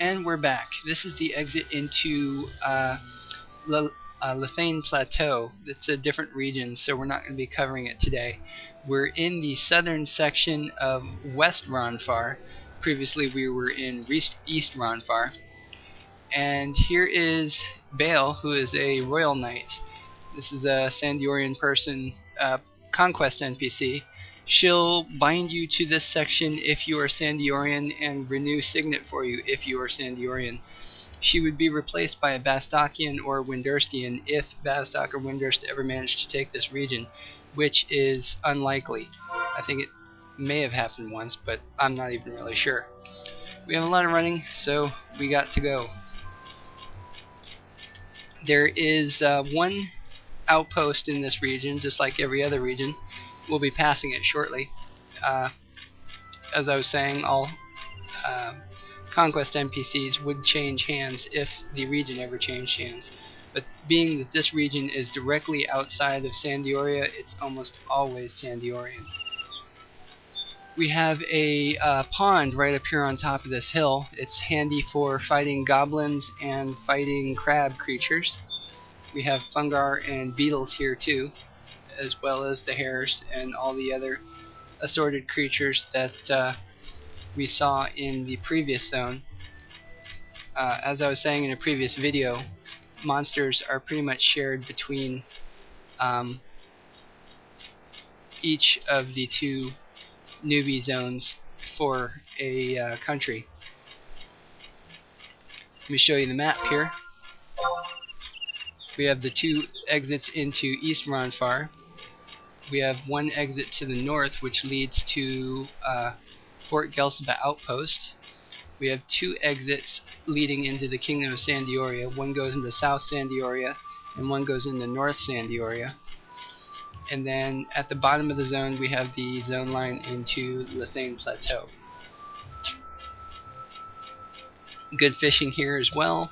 And we're back. This is the exit into Ffxi Plateau. It's a different region, so we're not going to be covering it today. We're in the southern section of West Ronfar. Previously we were in East Ronfar. And here is Bale, who is a Royal Knight. This is a Sandiorian person, Conquest NPC. She'll bind you to this section if you are Sandiorian and renew Signet for you if you are Sandiorian. She would be replaced by a Bastokian or Windurstian if Bastok or Windurst ever managed to take this region, which is unlikely. I think it may have happened once, but I'm not even really sure. We have a lot of running, so we got to go. There is one outpost in this region, just like every other region. We'll be passing it shortly. As I was saying, all Conquest NPCs would change hands if the region ever changed hands. But being that this region is directly outside of Sandioria, it's almost always Sandiorian. We have a pond right up here on top of this hill. It's handy for fighting goblins and fighting crab creatures. We have fungar and beetles here too, as well as the hares and all the other assorted creatures that we saw in the previous zone. As I was saying in a previous video, monsters are pretty much shared between each of the two newbie zones for a country. Let me show you the map here. We have the two exits into East Ronfar. We have one exit to the north, which leads to Fort Gelseba Outpost. We have two exits leading into the Kingdom of Sandioria. One goes into South Sandioria, and one goes into North Sandioria. And then at the bottom of the zone, we have the zone line into Ffxi Plateau. Good fishing here as well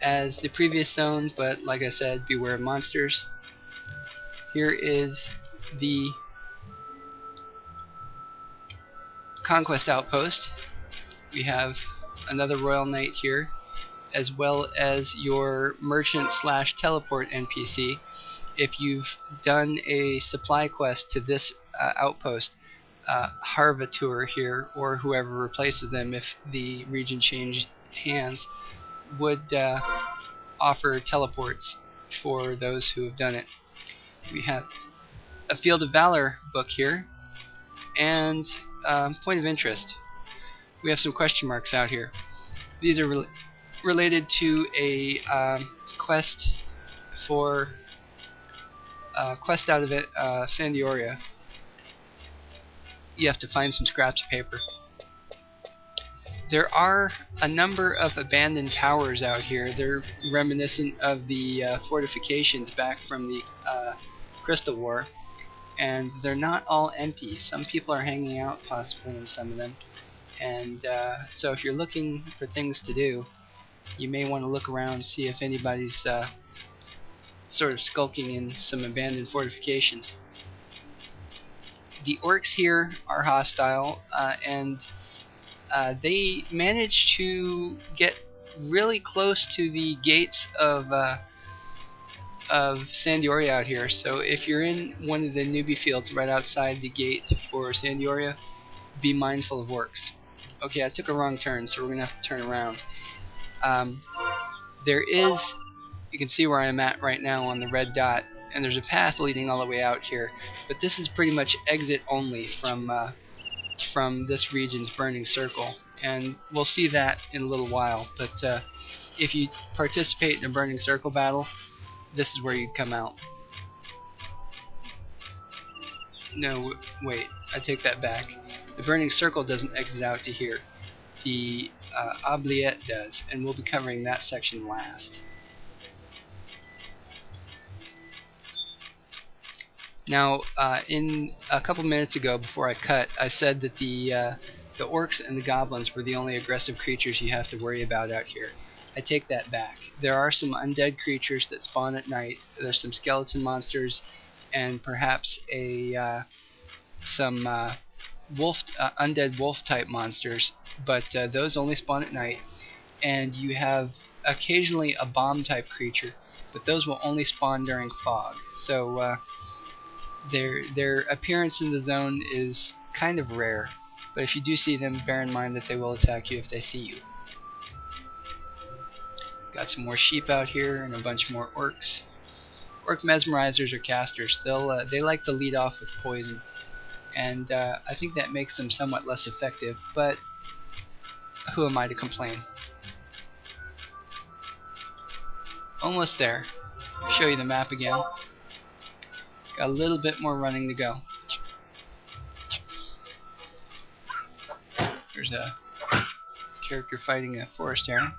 as the previous zone, but like I said, beware of monsters. Here is the Conquest Outpost. We have another Royal Knight here, as well as your Merchant / Teleport NPC. If you've done a supply quest to this outpost, Harvatur here, or whoever replaces them if the region changed hands, would offer teleports for those who have done it. We have a Field of Valor book here, and point of interest. We have some question marks out here. These are related to a quest for quest out of it, Sandioria. You have to find some scraps of paper. There are a number of abandoned towers out here. They're reminiscent of the fortifications back from the Crystal War, and they're not all empty. Some people are hanging out possibly in some of them, and so if you're looking for things to do, you may want to look around and see if anybody's sort of skulking in some abandoned fortifications. The orcs here are hostile, and they managed to get really close to the gates of Sandioria out here. So if you're in one of the newbie fields right outside the gate for Sandioria, be mindful of orcs. Okay, I took a wrong turn, so we're gonna have to turn around. You can see where I'm at right now on the red dot, and there's a path leading all the way out here, but this is pretty much exit only from this region's burning circle, and we'll see that in a little while. But if you participate in a burning circle battle, this is where you'd come out. No, wait, I take that back. The burning circle doesn't exit out to here. The oubliette does, and we'll be covering that section last. Now, in a couple minutes ago, before I cut, I said that the orcs and the goblins were the only aggressive creatures you have to worry about out here. I take that back. There are some undead creatures that spawn at night. There's some skeleton monsters, and perhaps some undead wolf type monsters, but those only spawn at night. and you have occasionally a bomb type creature, but those will only spawn during fog. So their appearance in the zone is kind of rare, but if you do see them, bear in mind that they will attack you if they see you. Got some more sheep out here and a bunch more orcs. Orc mesmerizers or casters, they like to lead off with poison, and I think that makes them somewhat less effective, but who am I to complain? Almost there. Show you the map again. Got a little bit more running to go. There's a character fighting a forest heron.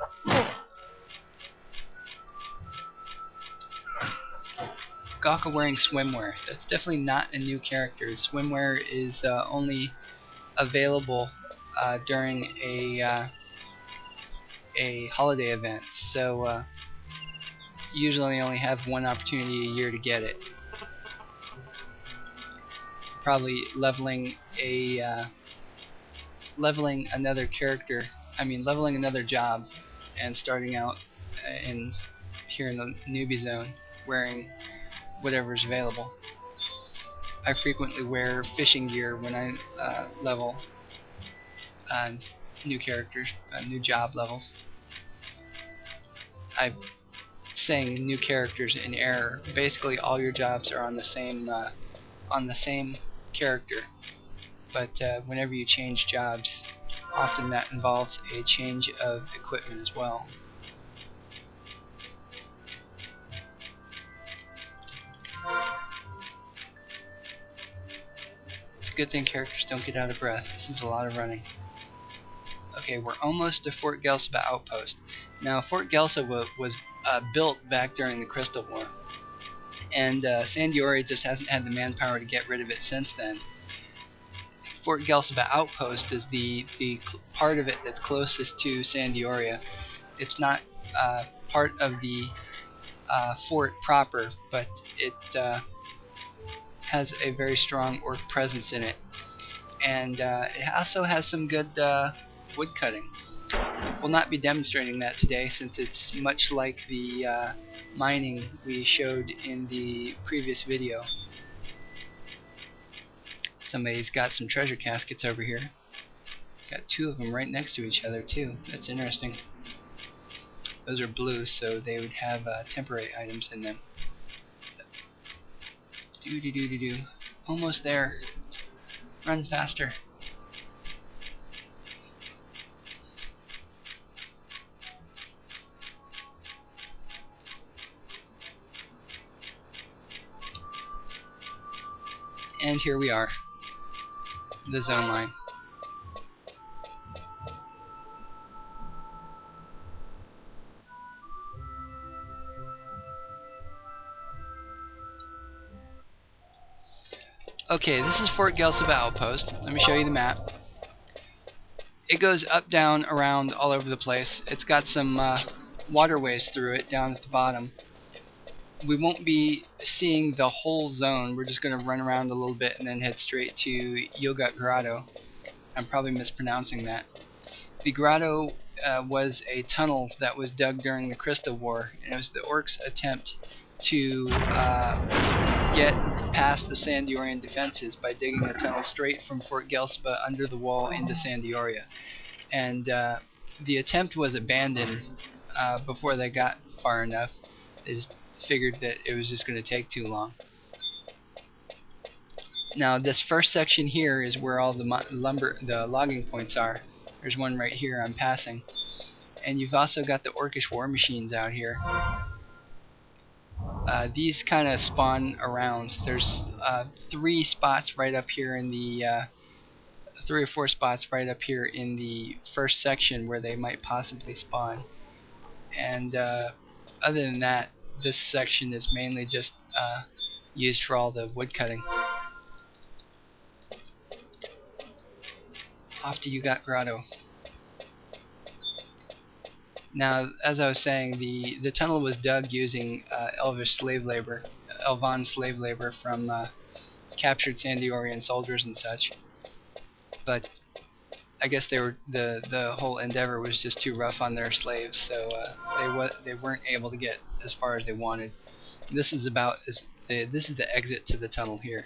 Gawka wearing swimwear. That's definitely not a new character. Swimwear is only available during a holiday event, so usually only have one opportunity a year to get it. Probably leveling another character. I mean, leveling another job, and starting out here in the newbie zone, wearing whatever's available. I frequently wear fishing gear when I level new characters, new job levels. I'm saying new characters in error. Basically, all your jobs are on the same character, but whenever you change jobs, often that involves a change of equipment as well. It's a good thing characters don't get out of breath. This is a lot of running. Okay, we're almost to Fort Gelsba Outpost. Now, Fort Gelsba was built back during the Crystal War, and San Diori just hasn't had the manpower to get rid of it since then. Fort Gelsba Outpost is the part of it that's closest to San Diori. It's not part of the fort proper, but it has a very strong orc presence in it, and it also has some good wood cutting. We'll not be demonstrating that today, since it's much like the mining we showed in the previous video. Somebody's got some treasure caskets over here. Got two of them right next to each other too. That's interesting. Those are blue, so they would have temporary items in them. Do. Almost there. Run faster. And here we are. The zone line. Okay, this is Fort Gelsba Outpost. Let me show you the map. It goes up, down, around, all over the place. It's got some waterways through it down at the bottom. We won't be seeing the whole zone. We're just going to run around a little bit and then head straight to Yogut Grotto. I'm probably mispronouncing that. The grotto was a tunnel that was dug during the Crystal War, and it was the orcs' attempt to get past the San Diorian defenses by digging a tunnel straight from Fort Gelsba under the wall into San Dioria. And the attempt was abandoned before they got far enough. They just figured that it was just going to take too long. Now, this first section here is where all the logging points are. There's one right here I'm passing. And you've also got the orcish war machines out here. These kind of spawn around. There's 3 spots right up here in the 3 or 4 spots right up here in the first section where they might possibly spawn. And other than that, this section is mainly just used for all the wood cutting. Off to Yogut Grotto. Now, as I was saying, the tunnel was dug using Elvan slave labor from captured San Diorian soldiers and such. But guess the whole endeavor was just too rough on their slaves, so they weren't able to get as far as they wanted. This is the exit to the tunnel here.